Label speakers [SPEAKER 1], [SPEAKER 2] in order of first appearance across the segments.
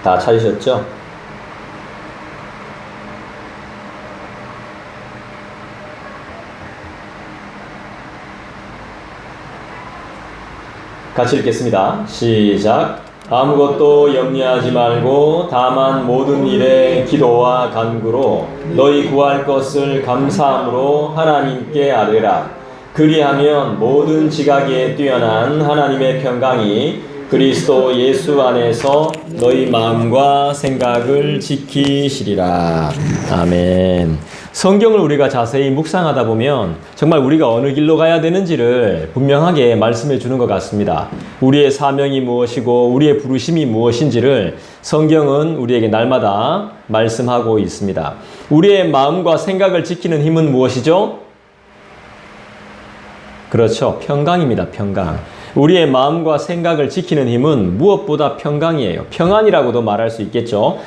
[SPEAKER 1] 다 찾으셨죠? 같이 읽겠습니다. 시작. 아무것도 염려하지 말고 다만 모든 일에 기도와 간구로 너희 구할 것을 감사함으로 하나님께 아뢰라. 그리하면 모든 지각에 뛰어난 하나님의 평강이 그리스도 예수 안에서 너희 마음과 생각을 지키시리라. 아멘. 성경을 우리가 자세히 묵상하다 보면 정말 우리가 어느 길로 가야 되는지를 분명하게 말씀해 주는 것 같습니다. 우리의 사명이 무엇이고 우리의 부르심이 무엇인지를 성경은 우리에게 날마다 말씀하고 있습니다. 우리의 마음과 생각을 지키는 힘은 무엇이죠? 그렇죠. 평강입니다. 평강. 우리의 마음과 생각을 지키는 힘은 무엇보다 평강이에요. 평안이라고도 말할 수 있겠죠.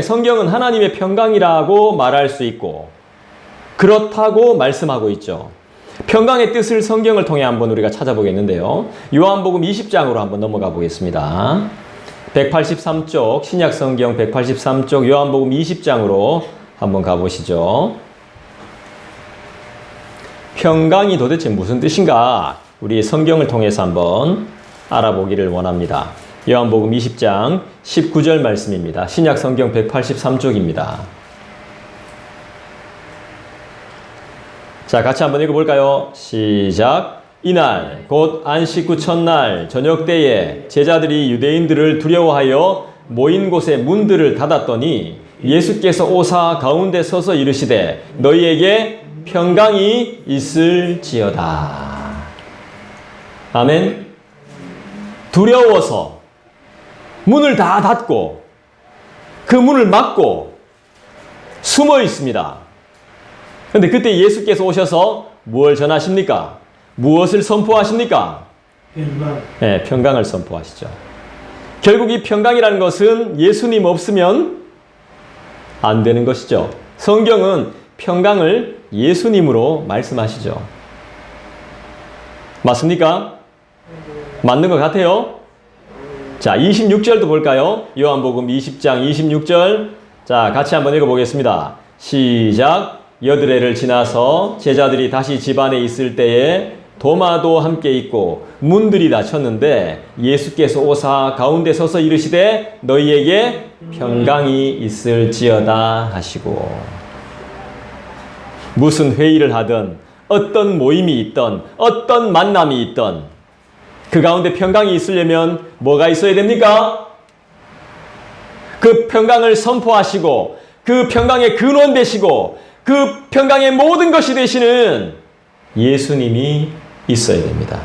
[SPEAKER 1] 성경은 하나님의 평강이라고 말할 수 있고 그렇다고 말씀하고 있죠. 평강의 뜻을 성경을 통해 한번 우리가 찾아보겠는데요. 요한복음 20장으로 한번 넘어가 보겠습니다. 183쪽 신약성경 183쪽 요한복음 20장으로 한번 가보시죠. 평강이 도대체 무슨 뜻인가? 우리 성경을 통해서 한번 알아보기를 원합니다. 요한복음 20장 19절 말씀입니다. 신약성경 183쪽입니다. 자, 같이 한번 읽어볼까요? 시작. 이날 곧 안식 후 첫날 저녁 때에 제자들이 유대인들을 두려워하여 모인 곳에 문들을 닫았더니 예수께서 오사 가운데 서서 이르시되 너희에게 평강이 있을지어다. 아멘. 두려워서 문을 다 닫고 그 문을 막고 숨어 있습니다. 그런데 그때 예수께서 오셔서 무엇을 전하십니까? 무엇을 선포하십니까? 평강. 네, 평강을 선포하시죠. 결국 이 평강이라는 것은 예수님 없으면 안 되는 것이죠. 성경은 평강을 예수님으로 말씀하시죠. 맞습니까? 맞는 것 같아요? 자, 26절도 볼까요? 요한복음 20장 26절. 자, 같이 한번 읽어보겠습니다. 시작. 여드레를 지나서 제자들이 다시 집안에 있을 때에 도마도 함께 있고 문들이 닫혔는데 예수께서 오사 가운데 서서 이르시되 너희에게 평강이 있을지어다 하시고 무슨 회의를 하든 어떤 모임이 있던 어떤 만남이 있던 그 가운데 평강이 있으려면 뭐가 있어야 됩니까? 그 평강을 선포하시고 그 평강의 근원 되시고 그 평강의 모든 것이 되시는 예수님이 있어야 됩니다.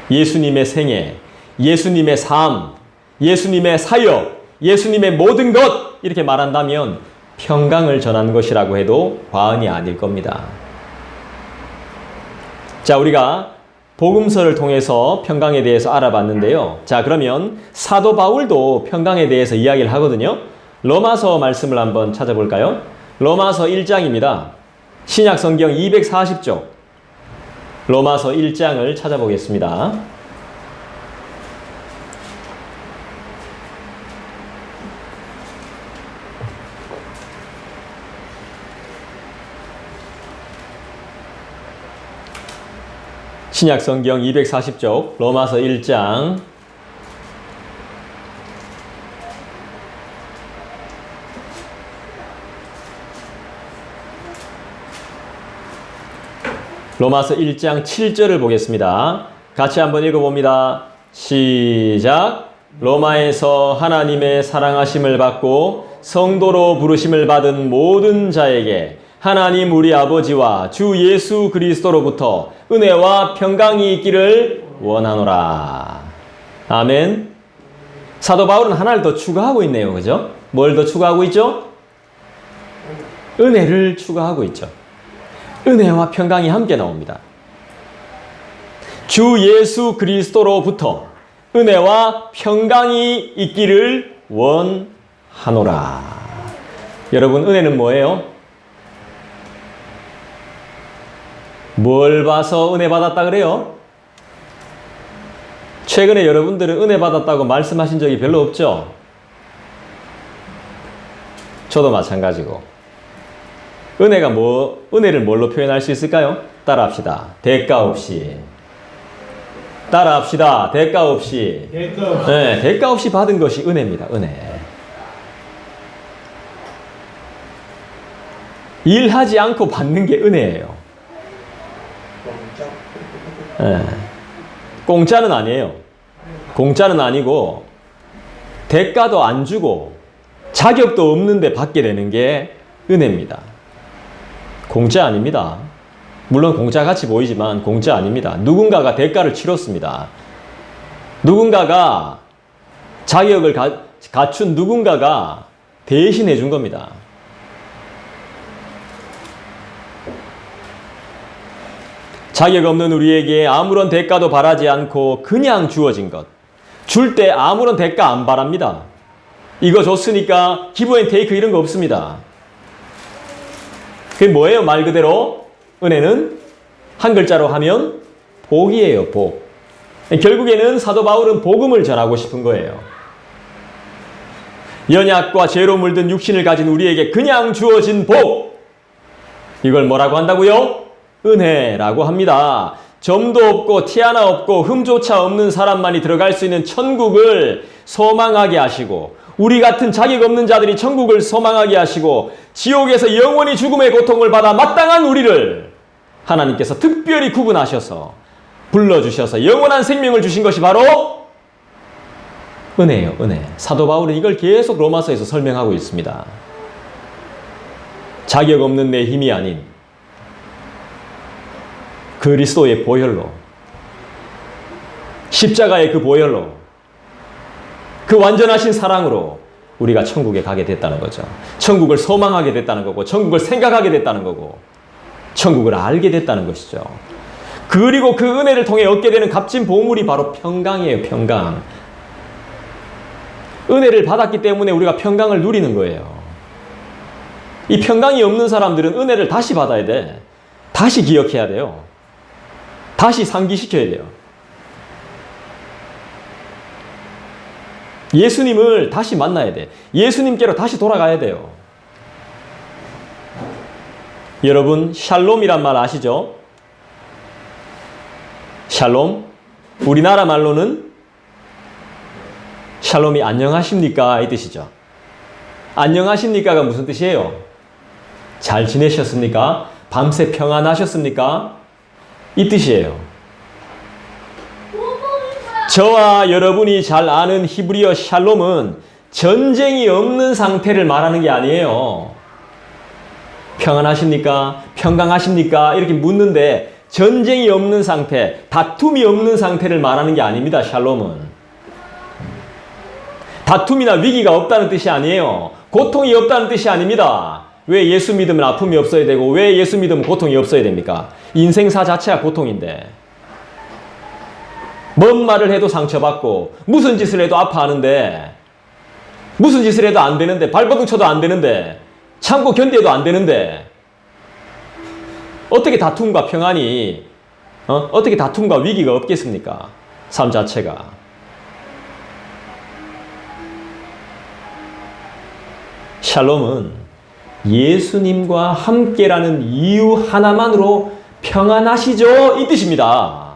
[SPEAKER 1] 예수님의 생애, 예수님의 삶, 예수님의 사역, 예수님의 모든 것 이렇게 말한다면 평강을 전하는 것이라고 해도 과언이 아닐 겁니다. 자, 우리가 복음서를 통해서 평강에 대해서 알아봤는데요. 자, 그러면 사도 바울도 평강에 대해서 이야기를 하거든요. 로마서 말씀을 한번 찾아볼까요? 로마서 1장입니다. 신약성경 240쪽 로마서 1장을 찾아보겠습니다. 신약성경 240쪽 로마서 1장 로마서 1장 7절을 보겠습니다. 같이 한번 읽어봅니다. 시작. 로마에서 하나님의 사랑하심을 받고 성도로 부르심을 받은 모든 자에게 하나님 우리 아버지와 주 예수 그리스도로부터 은혜와 평강이 있기를 원하노라. 아멘. 사도 바울은 하나를 더 추가하고 있네요. 그죠? 뭘 더 추가하고 있죠? 은혜를 추가하고 있죠. 은혜와 평강이 함께 나옵니다. 주 예수 그리스도로부터 은혜와 평강이 있기를 원하노라. 여러분, 은혜는 뭐예요? 뭘 봐서 은혜 받았다 그래요? 최근에 여러분들은 은혜 받았다고 말씀하신 적이 별로 없죠? 저도 마찬가지고. 은혜를 뭘로 표현할 수 있을까요? 따라합시다. 대가 없이. 따라합시다. 대가 없이. 네, 대가 없이 받은 것이 은혜입니다. 은혜. 일하지 않고 받는 게 은혜예요. 네. 공짜는 아니에요. 공짜는 아니고 대가도 안 주고 자격도 없는데 받게 되는 게 은혜입니다. 공짜 아닙니다. 물론 공짜같이 보이지만 공짜 아닙니다. 누군가가 대가를 치렀습니다. 누군가가 자격을 갖춘 누군가가 대신해 준 겁니다. 자격 없는 우리에게 아무런 대가도 바라지 않고 그냥 주어진 것. 줄 때 아무런 대가 안 바랍니다. 이거 줬으니까 기브 앤 테이크 이런 거 없습니다. 그게 뭐예요? 말 그대로 은혜는 한 글자로 하면 복이에요. 복. 결국에는 사도 바울은 복음을 전하고 싶은 거예요. 연약과 죄로 물든 육신을 가진 우리에게 그냥 주어진 복. 이걸 뭐라고 한다고요? 은혜라고 합니다. 점도 없고 티 하나 없고 흠조차 없는 사람만이 들어갈 수 있는 천국을 소망하게 하시고, 우리 같은 자격 없는 자들이 천국을 소망하게 하시고, 지옥에서 영원히 죽음의 고통을 받아 마땅한 우리를 하나님께서 특별히 구분하셔서 불러주셔서 영원한 생명을 주신 것이 바로 은혜예요. 은혜. 사도 바울은 이걸 계속 로마서에서 설명하고 있습니다. 자격 없는 내 힘이 아닌 그리스도의 보혈로, 십자가의 그 보혈로, 그 완전하신 사랑으로 우리가 천국에 가게 됐다는 거죠. 천국을 소망하게 됐다는 거고, 천국을 생각하게 됐다는 거고, 천국을 알게 됐다는 것이죠. 그리고 그 은혜를 통해 얻게 되는 값진 보물이 바로 평강이에요. 평강. 은혜를 받았기 때문에 우리가 평강을 누리는 거예요. 이 평강이 없는 사람들은 은혜를 다시 받아야 돼. 다시 기억해야 돼요. 다시 상기시켜야 돼요. 예수님을 다시 만나야 돼. 예수님께로 다시 돌아가야 돼요. 여러분, 샬롬이란 말 아시죠? 샬롬? 우리나라 말로는 샬롬이 안녕하십니까? 이 뜻이죠. 안녕하십니까가 무슨 뜻이에요? 잘 지내셨습니까? 밤새 평안하셨습니까? 이 뜻이에요. 저와 여러분이 잘 아는 히브리어 샬롬은 전쟁이 없는 상태를 말하는 게 아니에요. 평안하십니까? 평강하십니까? 이렇게 묻는데 전쟁이 없는 상태, 다툼이 없는 상태를 말하는 게 아닙니다. 샬롬은. 다툼이나 위기가 없다는 뜻이 아니에요. 고통이 없다는 뜻이 아닙니다. 왜 예수 믿으면 아픔이 없어야 되고 왜 예수 믿으면 고통이 없어야 됩니까? 인생사 자체가 고통인데. 뭔 말을 해도 상처받고 무슨 짓을 해도 아파하는데, 무슨 짓을 해도 안 되는데, 발버둥 쳐도 안 되는데, 참고 견뎌도 안 되는데, 어떻게 다툼과 평안이, 어떻게 다툼과 위기가 없겠습니까? 삶 자체가. 샬롬은 예수님과 함께라는 이유 하나만으로 평안하시죠? 이 뜻입니다.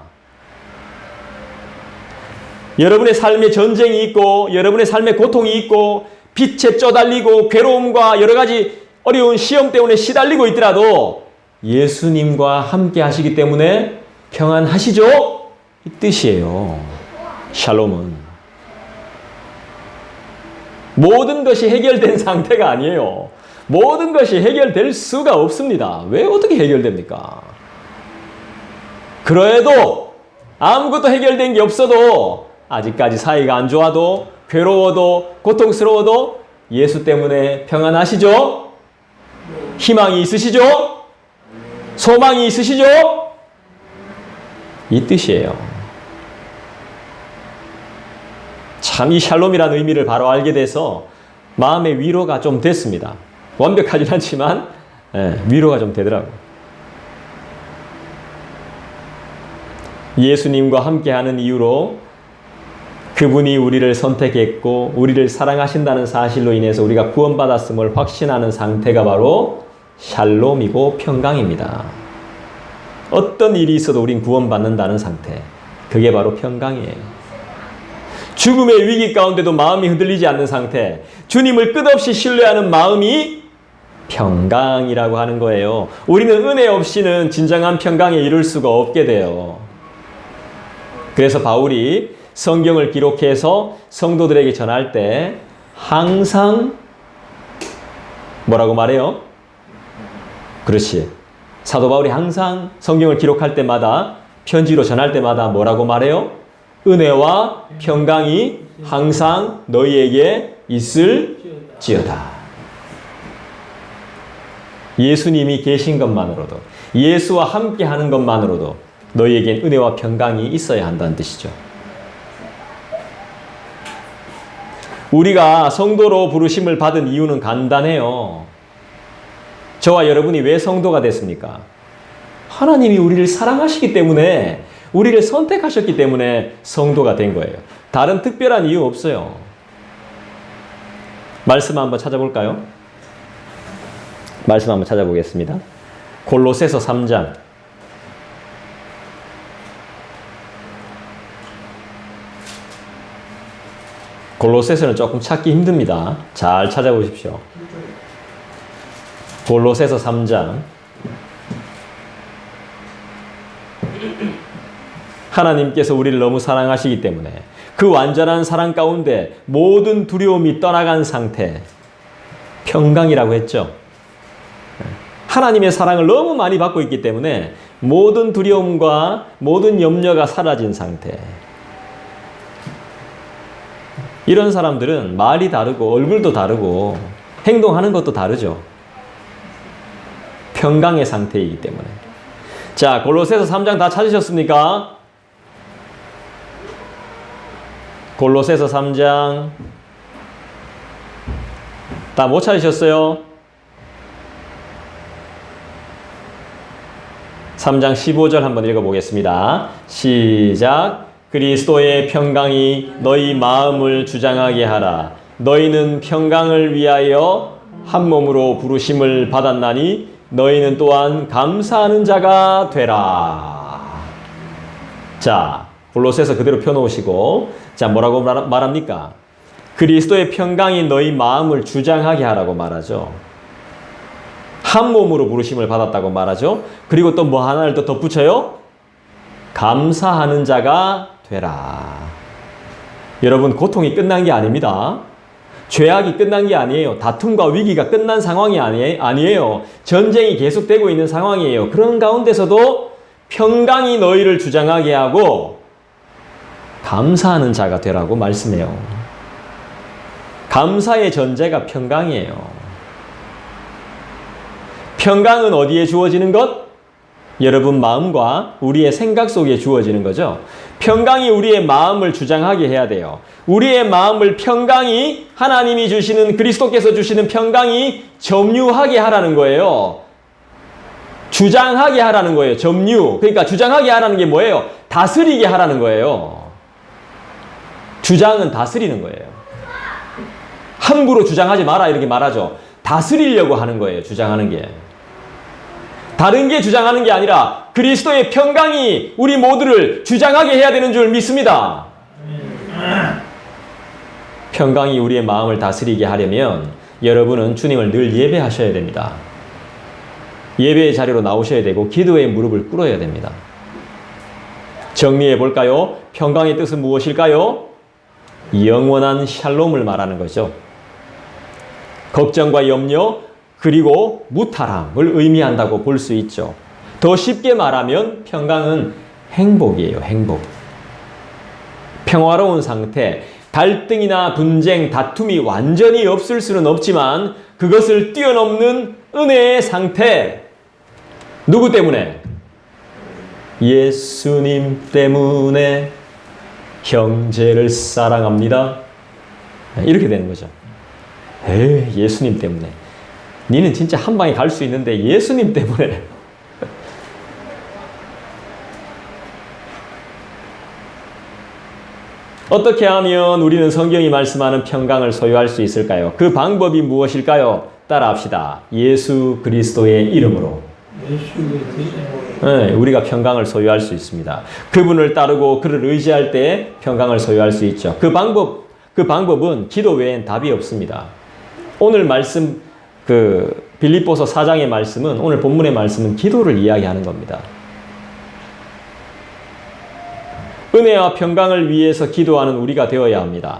[SPEAKER 1] 여러분의 삶에 전쟁이 있고 여러분의 삶에 고통이 있고 빛에 쪄달리고 괴로움과 여러 가지 어려운 시험 때문에 시달리고 있더라도 예수님과 함께 하시기 때문에 평안하시죠? 이 뜻이에요. 샬롬은. 모든 것이 해결된 상태가 아니에요. 모든 것이 해결될 수가 없습니다. 왜 어떻게 해결됩니까? 그래도 아무것도 해결된 게 없어도 아직까지 사이가 안 좋아도 괴로워도 고통스러워도 예수 때문에 평안하시죠? 희망이 있으시죠? 소망이 있으시죠? 이 뜻이에요. 참 이 샬롬이라는 의미를 바로 알게 돼서 마음의 위로가 좀 됐습니다. 완벽하진 않지만 위로가 좀 되더라고요. 예수님과 함께하는 이유로 그분이 우리를 선택했고 우리를 사랑하신다는 사실로 인해서 우리가 구원받았음을 확신하는 상태가 바로 샬롬이고 평강입니다. 어떤 일이 있어도 우린 구원받는다는 상태. 그게 바로 평강이에요. 죽음의 위기 가운데도 마음이 흔들리지 않는 상태. 주님을 끝없이 신뢰하는 마음이 평강이라고 하는 거예요. 우리는 은혜 없이는 진정한 평강에 이룰 수가 없게 돼요. 그래서 바울이 성경을 기록해서 성도들에게 전할 때 항상 뭐라고 말해요? 그렇지. 사도 바울이 항상 성경을 기록할 때마다 편지로 전할 때마다 뭐라고 말해요? 은혜와 평강이 항상 너희에게 있을지어다. 예수님이 계신 것만으로도, 예수와 함께 하는 것만으로도 너희에겐 은혜와 평강이 있어야 한다는 뜻이죠. 우리가 성도로 부르심을 받은 이유는 간단해요. 저와 여러분이 왜 성도가 됐습니까? 하나님이 우리를 사랑하시기 때문에, 우리를 선택하셨기 때문에 성도가 된 거예요. 다른 특별한 이유 없어요. 말씀 한번 찾아볼까요? 말씀 한번 찾아보겠습니다. 골로새서 3장. 골로새서는 조금 찾기 힘듭니다. 잘 찾아보십시오. 골로새서 3장. 하나님께서 우리를 너무 사랑하시기 때문에 그 완전한 사랑 가운데 모든 두려움이 떠나간 상태, 평강이라고 했죠. 하나님의 사랑을 너무 많이 받고 있기 때문에 모든 두려움과 모든 염려가 사라진 상태. 이런 사람들은 말이 다르고 얼굴도 다르고 행동하는 것도 다르죠. 평강의 상태이기 때문에. 자, 골로새서 3장 다 찾으셨습니까? 골로새서 3장 다 못 찾으셨어요? 3장 15절 한번 읽어보겠습니다. 시작. 그리스도의 평강이 너희 마음을 주장하게 하라. 너희는 평강을 위하여 한 몸으로 부르심을 받았나니 너희는 또한 감사하는 자가 되라. 자, 골로새서 그대로 펴놓으시고, 자, 뭐라고 말합니까? 그리스도의 평강이 너희 마음을 주장하게 하라고 말하죠. 한 몸으로 부르심을 받았다고 말하죠. 그리고 또 뭐 하나를 더 덧붙여요? 감사하는 자가 되라. 여러분, 고통이 끝난 게 아닙니다. 죄악이 끝난 게 아니에요. 다툼과 위기가 끝난 상황이 아니에요. 전쟁이 계속되고 있는 상황이에요. 그런 가운데서도 평강이 너희를 주장하게 하고 감사하는 자가 되라고 말씀해요. 감사의 전제가 평강이에요. 평강은 어디에 주어지는 것? 여러분 마음과 우리의 생각 속에 주어지는 거죠. 평강이 우리의 마음을 주장하게 해야 돼요. 우리의 마음을 평강이, 하나님이 주시는, 그리스도께서 주시는 평강이 점유하게 하라는 거예요. 주장하게 하라는 거예요. 점유. 그러니까 주장하게 하라는 게 뭐예요? 다스리게 하라는 거예요. 주장은 다스리는 거예요. 함부로 주장하지 마라 이렇게 말하죠. 다스리려고 하는 거예요. 주장하는 게. 다른 게 주장하는 게 아니라 그리스도의 평강이 우리 모두를 주장하게 해야 되는 줄 믿습니다. 평강이 우리의 마음을 다스리게 하려면 여러분은 주님을 늘 예배하셔야 됩니다. 예배의 자리로 나오셔야 되고 기도의 무릎을 꿇어야 됩니다. 정리해 볼까요? 평강의 뜻은 무엇일까요? 영원한 샬롬을 말하는 거죠. 걱정과 염려 그리고 무탈함을 의미한다고 볼 수 있죠. 더 쉽게 말하면 평강은 행복이에요. 행복. 평화로운 상태, 갈등이나 분쟁, 다툼이 완전히 없을 수는 없지만 그것을 뛰어넘는 은혜의 상태. 누구 때문에? 예수님 때문에 형제를 사랑합니다. 이렇게 되는 거죠. 에이, 예수님 때문에. 니는 진짜 한 방에 갈 수 있는데 예수님 때문에. 어떻게 하면 우리는 성경이 말씀하는 평강을 소유할 수 있을까요? 그 방법이 무엇일까요? 따라합시다. 예수 그리스도의 이름으로. 네, 우리가 평강을 소유할 수 있습니다. 그분을 따르고 그를 의지할 때 평강을 소유할 수 있죠. 그 방법은 기도 외엔 답이 없습니다. 오늘 말씀, 빌립보서 4장의 말씀은, 오늘 본문의 말씀은 기도를 이야기하는 겁니다. 은혜와 평강을 위해서 기도하는 우리가 되어야 합니다.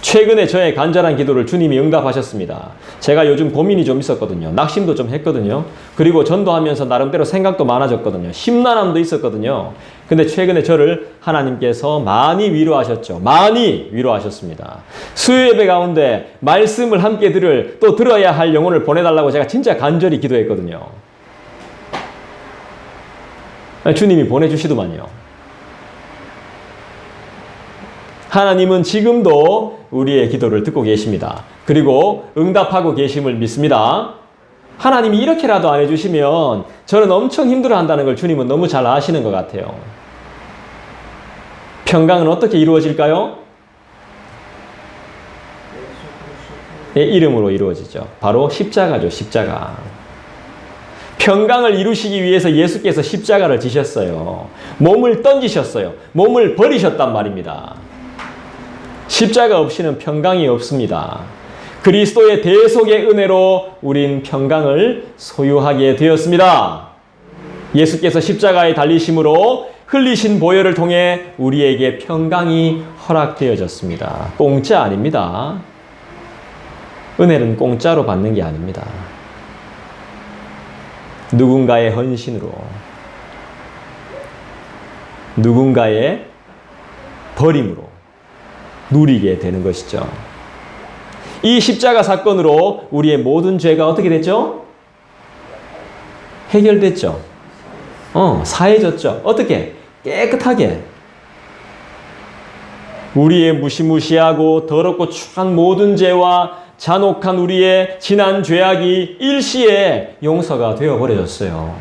[SPEAKER 1] 최근에 저의 간절한 기도를 주님이 응답하셨습니다. 제가 요즘 고민이 좀 있었거든요. 낙심도 좀 했거든요. 그리고 전도하면서 나름대로 생각도 많아졌거든요. 심란함도 있었거든요. 근데 최근에 저를 하나님께서 많이 위로하셨죠. 많이 위로하셨습니다. 수요 예배 가운데 말씀을 함께 또 들어야 할 영혼을 보내달라고 제가 진짜 간절히 기도했거든요. 주님이 보내주시더만요. 하나님은 지금도 우리의 기도를 듣고 계십니다. 그리고 응답하고 계심을 믿습니다. 하나님이 이렇게라도 안 해주시면 저는 엄청 힘들어한다는 걸 주님은 너무 잘 아시는 것 같아요. 평강은 어떻게 이루어질까요? 이름으로 이루어지죠. 바로 십자가죠. 십자가. 평강을 이루시기 위해서 예수께서 십자가를 지셨어요. 몸을 던지셨어요. 몸을 버리셨단 말입니다. 십자가 없이는 평강이 없습니다. 그리스도의 대속의 은혜로 우린 평강을 소유하게 되었습니다. 예수께서 십자가에 달리심으로 흘리신 보혈을 통해 우리에게 평강이 허락되어졌습니다. 공짜 아닙니다. 은혜는 공짜로 받는 게 아닙니다. 누군가의 헌신으로, 누군가의 버림으로 누리게 되는 것이죠. 이 십자가 사건으로 우리의 모든 죄가 어떻게 됐죠? 해결됐죠. 사해졌죠. 어떻게? 깨끗하게. 우리의 무시무시하고 더럽고 추한 모든 죄와 잔혹한 우리의 지난 죄악이 일시에 용서가 되어버려졌어요.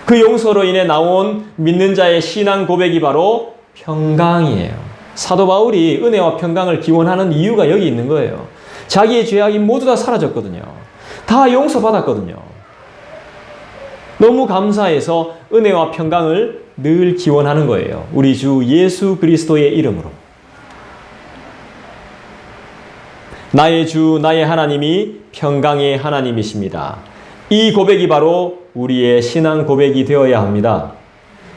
[SPEAKER 1] 그 용서로 인해 나온 믿는 자의 신앙 고백이 바로 평강이에요. 사도 바울이 은혜와 평강을 기원하는 이유가 여기 있는 거예요. 자기의 죄악이 모두 다 사라졌거든요. 다 용서받았거든요. 너무 감사해서 은혜와 평강을 늘 기원하는 거예요. 우리 주 예수 그리스도의 이름으로. 나의 주, 나의 하나님이 평강의 하나님이십니다. 이 고백이 바로 우리의 신앙 고백이 되어야 합니다.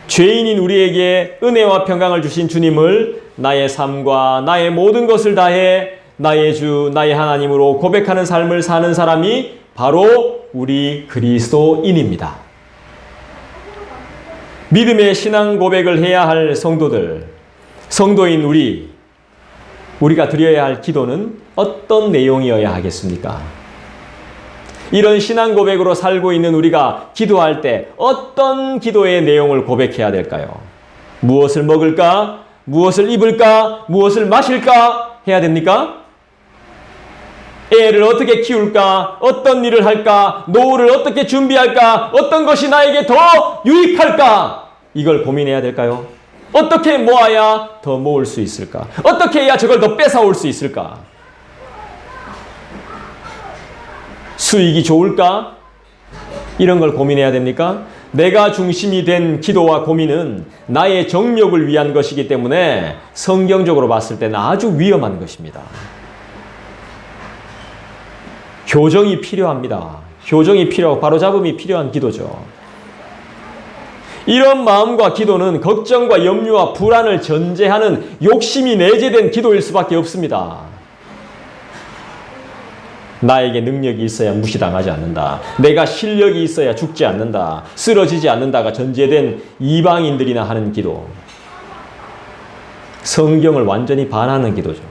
[SPEAKER 1] 죄인인 우리에게 은혜와 평강을 주신 주님을 나의 삶과 나의 모든 것을 다해 나의 주, 나의 하나님으로 고백하는 삶을 사는 사람이 바로 우리 그리스도인입니다. 믿음의 신앙 고백을 해야 할 성도들, 성도인 우리가 드려야 할 기도는 어떤 내용이어야 하겠습니까? 이런 신앙 고백으로 살고 있는 우리가 기도할 때 어떤 기도의 내용을 고백해야 될까요? 무엇을 먹을까? 무엇을 입을까? 무엇을 마실까? 해야 됩니까? 애를 어떻게 키울까? 어떤 일을 할까? 노후를 어떻게 준비할까? 어떤 것이 나에게 더 유익할까? 이걸 고민해야 될까요? 어떻게 모아야 더 모을 수 있을까? 어떻게 해야 저걸 더 뺏어올 수 있을까? 수익이 좋을까? 이런 걸 고민해야 됩니까? 내가 중심이 된 기도와 고민은 나의 정욕을 위한 것이기 때문에 성경적으로 봤을 때는 아주 위험한 것입니다. 교정이 필요합니다. 교정이 필요하고 바로잡음이 필요한 기도죠. 이런 마음과 기도는 걱정과 염려와 불안을 전제하는 욕심이 내재된 기도일 수밖에 없습니다. 나에게 능력이 있어야 무시당하지 않는다. 내가 실력이 있어야 죽지 않는다. 쓰러지지 않는다가 전제된 이방인들이나 하는 기도. 성경을 완전히 반하는 기도죠.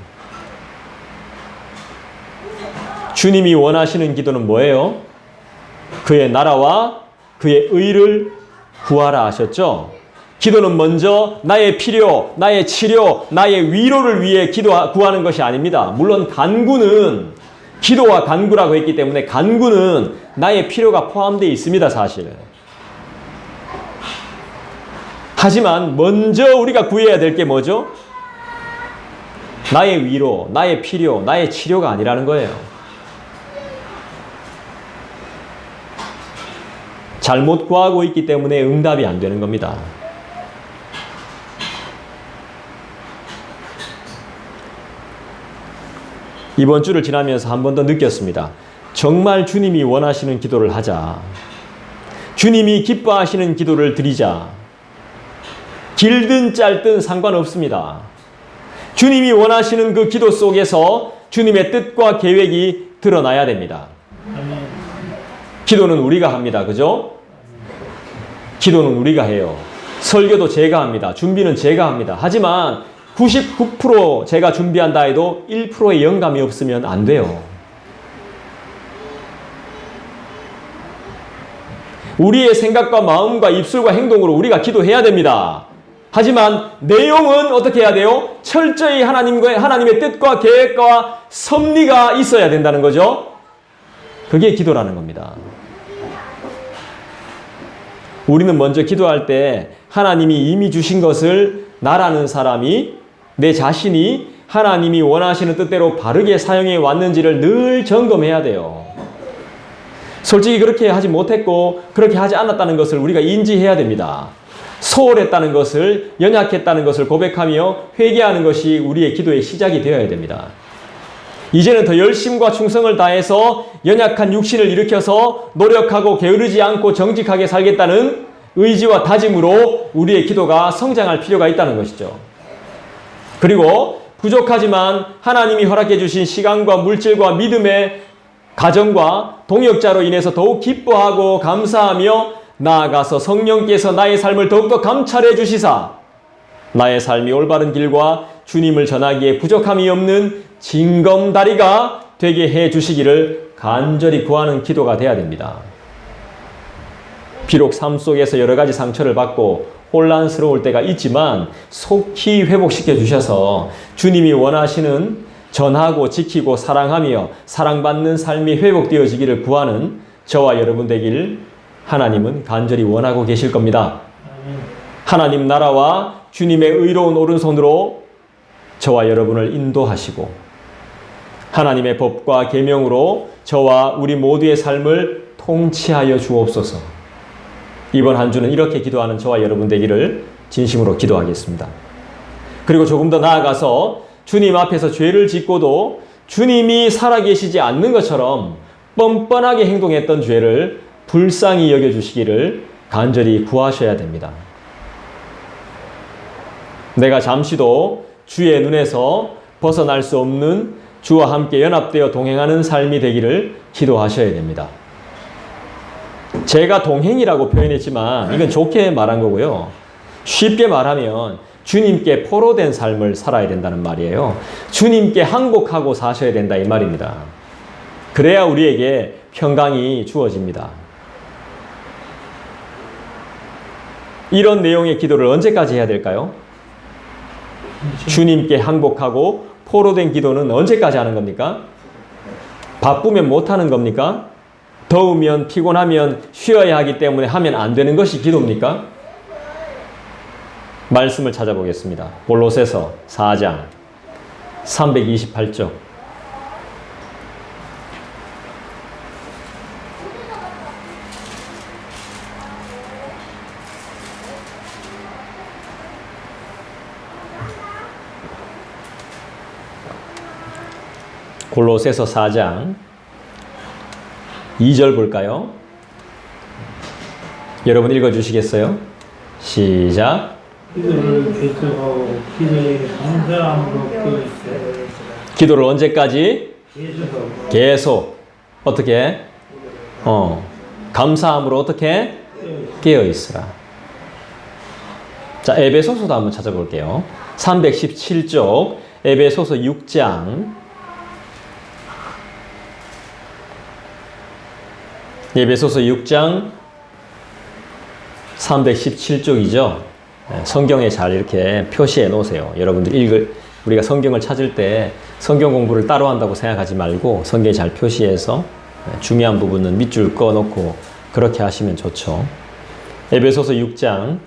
[SPEAKER 1] 주님이 원하시는 기도는 뭐예요? 그의 나라와 그의 의를 구하라 하셨죠? 기도는 먼저 나의 필요, 나의 치료, 나의 위로를 위해 구하는 것이 아닙니다. 물론 간구는 기도와 간구라고 했기 때문에 간구는 나의 필요가 포함되어 있습니다, 사실. 하지만 먼저 우리가 구해야 될 게 뭐죠? 나의 위로, 나의 필요, 나의 치료가 아니라는 거예요. 잘못 구하고 있기 때문에 응답이 안 되는 겁니다. 이번 주를 지나면서 한 번 더 느꼈습니다. 정말 주님이 원하시는 기도를 하자. 주님이 기뻐하시는 기도를 드리자. 길든 짧든 상관없습니다. 주님이 원하시는 그 기도 속에서 주님의 뜻과 계획이 드러나야 됩니다. 기도는 우리가 합니다. 그죠? 기도는 우리가 해요. 설교도 제가 합니다. 준비는 제가 합니다. 하지만 99% 제가 준비한다 해도 1%의 영감이 없으면 안 돼요. 우리의 생각과 마음과 입술과 행동으로 우리가 기도해야 됩니다. 하지만 내용은 어떻게 해야 돼요? 철저히 하나님의 뜻과 계획과 섭리가 있어야 된다는 거죠. 그게 기도라는 겁니다. 우리는 먼저 기도할 때 하나님이 이미 주신 것을 나라는 사람이, 내 자신이 하나님이 원하시는 뜻대로 바르게 사용해 왔는지를 늘 점검해야 돼요. 솔직히 그렇게 하지 못했고 그렇게 하지 않았다는 것을 우리가 인지해야 됩니다. 소홀했다는 것을, 연약했다는 것을 고백하며 회개하는 것이 우리의 기도의 시작이 되어야 됩니다. 이제는 더 열심과 충성을 다해서 연약한 육신을 일으켜서 노력하고 게으르지 않고 정직하게 살겠다는 의지와 다짐으로 우리의 기도가 성장할 필요가 있다는 것이죠. 그리고 부족하지만 하나님이 허락해 주신 시간과 물질과 믿음의 가정과 동역자로 인해서 더욱 기뻐하고 감사하며 나아가서 성령께서 나의 삶을 더욱더 감찰해 주시사 나의 삶이 올바른 길과 주님을 전하기에 부족함이 없는 징검다리가 되게 해 주시기를 간절히 구하는 기도가 돼야 됩니다. 비록 삶 속에서 여러 가지 상처를 받고 혼란스러울 때가 있지만 속히 회복시켜 주셔서 주님이 원하시는 전하고 지키고 사랑하며 사랑받는 삶이 회복되어지기를 구하는 저와 여러분 되길 하나님은 간절히 원하고 계실 겁니다. 하나님 나라와 주님의 의로운 오른손으로 저와 여러분을 인도하시고 하나님의 법과 계명으로 저와 우리 모두의 삶을 통치하여 주옵소서. 이번 한 주는 이렇게 기도하는 저와 여러분 되기를 진심으로 기도하겠습니다. 그리고 조금 더 나아가서 주님 앞에서 죄를 짓고도 주님이 살아계시지 않는 것처럼 뻔뻔하게 행동했던 죄를 불쌍히 여겨주시기를 간절히 구하셔야 됩니다. 내가 잠시도 주의 눈에서 벗어날 수 없는 주와 함께 연합되어 동행하는 삶이 되기를 기도하셔야 됩니다. 제가 동행이라고 표현했지만 이건 좋게 말한 거고요. 쉽게 말하면 주님께 포로된 삶을 살아야 된다는 말이에요. 주님께 항복하고 사셔야 된다 이 말입니다. 그래야 우리에게 평강이 주어집니다. 이런 내용의 기도를 언제까지 해야 될까요? 주님께 항복하고 포로된 기도는 언제까지 하는 겁니까? 바쁘면 못하는 겁니까? 더우면 피곤하면 쉬어야 하기 때문에 하면 안 되는 것이 기도입니까? 말씀을 찾아보겠습니다. 골로새서 4장 328쪽. 골로새서 4장 2절 볼까요? 여러분 읽어주시겠어요? 시작.
[SPEAKER 2] 기도를 계속하고 기도에 감사함으로 깨어있으라.
[SPEAKER 1] 기도를 언제까지? 계속. 어떻게? 감사함으로 어떻게? 깨어있으라. 자, 에베소서도 한번 찾아볼게요. 317쪽 에베소서 6장 에베소서 6장 317쪽이죠. 성경에 잘 이렇게 표시해 놓으세요. 여러분들 우리가 성경을 찾을 때 성경 공부를 따로 한다고 생각하지 말고 성경에 잘 표시해서 중요한 부분은 밑줄 꺼놓고 그렇게 하시면 좋죠. 에베소서 6장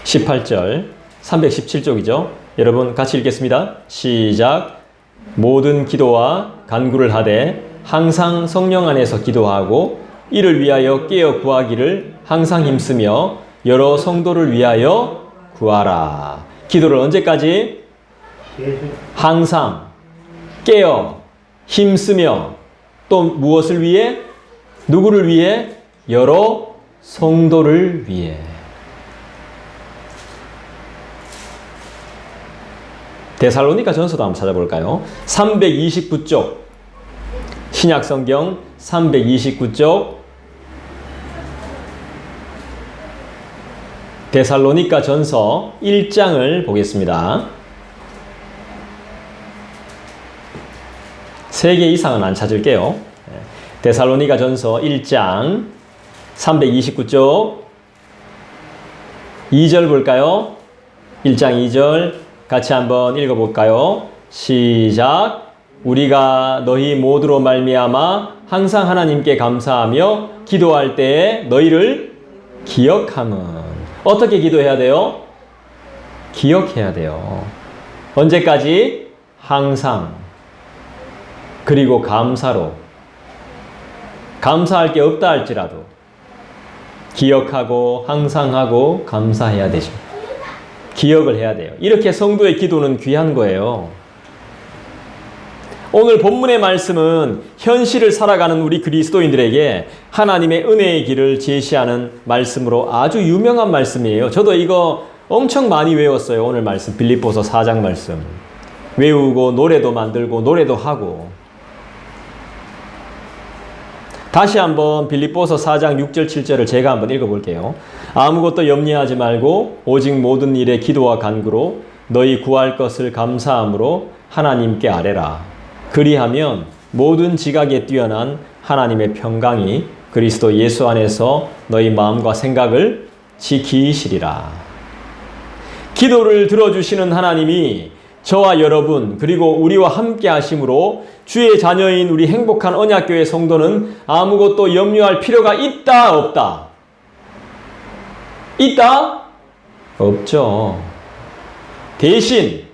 [SPEAKER 1] 18절 317쪽이죠. 여러분 같이 읽겠습니다. 시작. 모든 기도와 간구를 하되 항상 성령 안에서 기도하고 이를 위하여 깨어 구하기를 항상 힘쓰며 여러 성도를 위하여 구하라. 기도를 언제까지? 항상 깨어 힘쓰며 또 무엇을 위해? 누구를 위해? 여러 성도를 위해. 데살로니가 전서도 한번 찾아볼까요? 329쪽 신약성경 329쪽 데살로니가 전서 1장을 보겠습니다. 3개 이상은 안 찾을게요. 데살로니가 전서 1장 329쪽 2절 볼까요? 1장 2절 같이 한번 읽어볼까요? 시작. 우리가 너희 모두로 말미암아 항상 하나님께 감사하며 기도할 때에 너희를 기억함은. 어떻게 기도해야 돼요? 기억해야 돼요. 언제까지? 항상. 그리고 감사로. 감사할 게 없다 할지라도 기억하고 항상 하고 감사해야 되죠. 기억을 해야 돼요. 이렇게 성도의 기도는 귀한 거예요. 오늘 본문의 말씀은 현실을 살아가는 우리 그리스도인들에게 하나님의 은혜의 길을 제시하는 말씀으로 아주 유명한 말씀이에요. 저도 이거 엄청 많이 외웠어요. 오늘 말씀 빌립보서 4장 말씀. 외우고 노래도 만들고 노래도 하고. 다시 한번 빌립보서 4장 6절 7절을 제가 한번 읽어볼게요. 아무것도 염려하지 말고 오직 모든 일에 기도와 간구로 너희 구할 것을 감사함으로 하나님께 아뢰라. 그리하면 모든 지각에 뛰어난 하나님의 평강이 그리스도 예수 안에서 너희 마음과 생각을 지키시리라. 기도를 들어주시는 하나님이 저와 여러분 그리고 우리와 함께 하심으로 주의 자녀인 우리 행복한 언약교회 성도는 아무것도 염려할 필요가 있다 없다? 있다? 없죠. 대신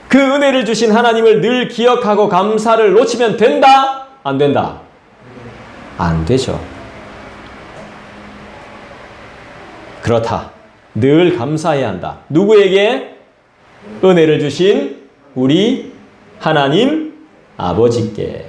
[SPEAKER 1] 그 은혜를 주신 하나님을 늘 기억하고 감사를 놓치면 된다? 안 된다? 안 되죠. 그렇다. 늘 감사해야 한다. 누구에게? 은혜를 주신 우리 하나님 아버지께.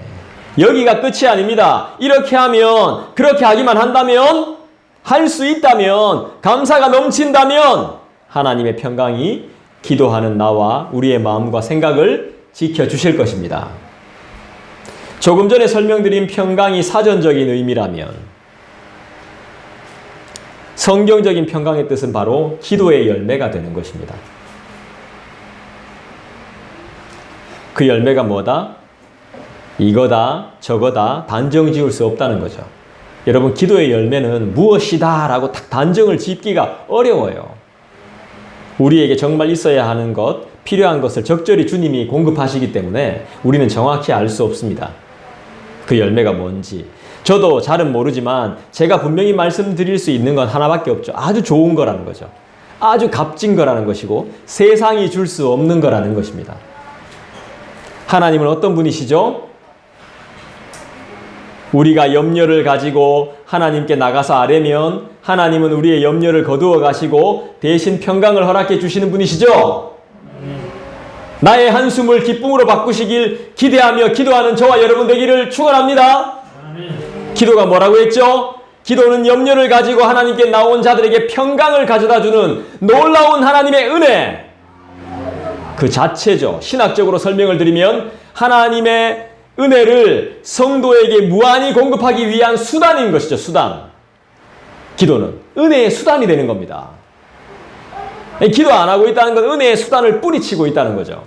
[SPEAKER 1] 여기가 끝이 아닙니다. 이렇게 하면, 그렇게 하기만 한다면, 할 수 있다면, 감사가 넘친다면 하나님의 평강이 기도하는 나와 우리의 마음과 생각을 지켜주실 것입니다. 조금 전에 설명드린 평강이 사전적인 의미라면 성경적인 평강의 뜻은 바로 기도의 열매가 되는 것입니다. 그 열매가 뭐다? 이거다, 저거다 단정 지을 수 없다는 거죠. 여러분, 기도의 열매는 무엇이다 라고 딱 단정을 짓기가 어려워요. 우리에게 정말 있어야 하는 것, 필요한 것을 적절히 주님이 공급하시기 때문에 우리는 정확히 알 수 없습니다. 그 열매가 뭔지. 저도 잘은 모르지만 제가 분명히 말씀드릴 수 있는 건 하나밖에 없죠. 아주 좋은 거라는 거죠. 아주 값진 거라는 것이고 세상이 줄 수 없는 거라는 것입니다. 하나님은 어떤 분이시죠? 우리가 염려를 가지고 하나님께 나가서 아뢰면 하나님은 우리의 염려를 거두어 가시고 대신 평강을 허락해 주시는 분이시죠? 나의 한숨을 기쁨으로 바꾸시길 기대하며 기도하는 저와 여러분 되기를 축원합니다. 기도가 뭐라고 했죠? 기도는 염려를 가지고 하나님께 나온 자들에게 평강을 가져다주는 놀라운 하나님의 은혜, 그 자체죠. 신학적으로 설명을 드리면 하나님의 은혜를 성도에게 무한히 공급하기 위한 수단인 것이죠. 수단. 기도는 은혜의 수단이 되는 겁니다. 기도 안 하고 있다는 건 은혜의 수단을 뿌리치고 있다는 거죠.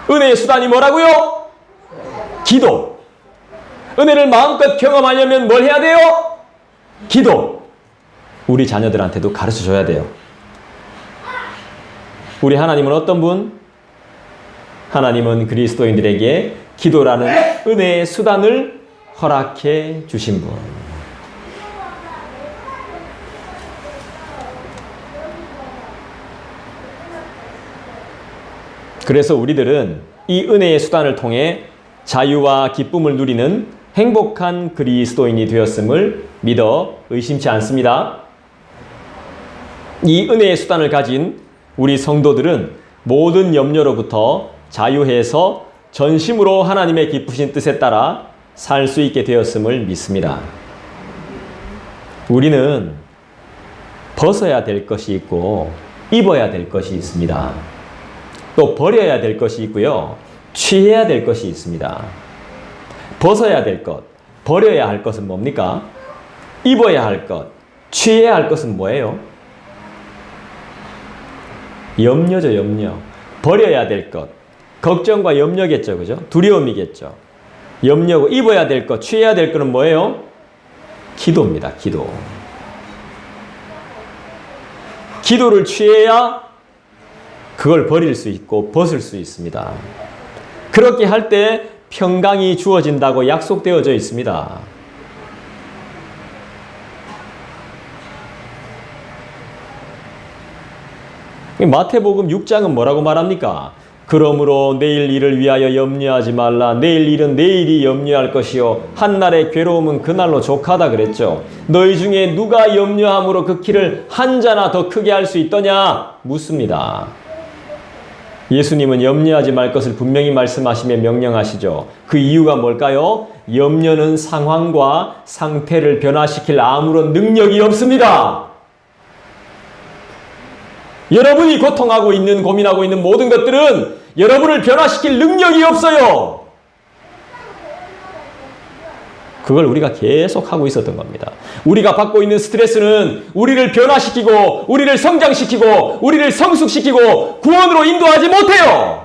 [SPEAKER 1] 은혜의 수단이 뭐라고요? 기도. 은혜를 마음껏 경험하려면 뭘 해야 돼요? 기도. 우리 자녀들한테도 가르쳐줘야 돼요. 우리 하나님은 어떤 분? 하나님은 그리스도인들에게 기도라는 은혜의 수단을 허락해 주신 분. 그래서 우리들은 이 은혜의 수단을 통해 자유와 기쁨을 누리는 행복한 그리스도인이 되었음을 믿어 의심치 않습니다. 이 은혜의 수단을 가진 우리 성도들은 모든 염려로부터 자유해서 전심으로 하나님의 기쁘신 뜻에 따라 살 수 있게 되었음을 믿습니다. 우리는 벗어야 될 것이 있고 입어야 될 것이 있습니다. 또 버려야 될 것이 있고요. 취해야 될 것이 있습니다. 벗어야 될 것, 버려야 할 것은 뭡니까? 입어야 할 것, 취해야 할 것은 뭐예요? 염려죠, 염려. 버려야 될 것, 걱정과 염려겠죠, 그죠? 두려움이겠죠. 염려고 입어야 될 것, 취해야 될 것은 뭐예요? 기도입니다, 기도. 기도를 취해야 그걸 버릴 수 있고 벗을 수 있습니다. 그렇게 할 때 평강이 주어진다고 약속되어져 있습니다. 마태복음 6장은 뭐라고 말합니까? 그러므로 내일 일을 위하여 염려하지 말라. 내일 일은 내일이 염려할 것이요 한날의 괴로움은 그날로 족하다 그랬죠. 너희 중에 누가 염려함으로 그 키를 한 자나 더 크게 할 수 있더냐? 묻습니다. 예수님은 염려하지 말 것을 분명히 말씀하시며 명령하시죠. 그 이유가 뭘까요? 염려는 상황과 상태를 변화시킬 아무런 능력이 없습니다. 여러분이 고통하고 있는, 고민하고 있는 모든 것들은 여러분을 변화시킬 능력이 없어요. 그걸 우리가 계속 하고 있었던 겁니다. 우리가 받고 있는 스트레스는 우리를 변화시키고, 우리를 성장시키고, 우리를 성숙시키고, 구원으로 인도하지 못해요.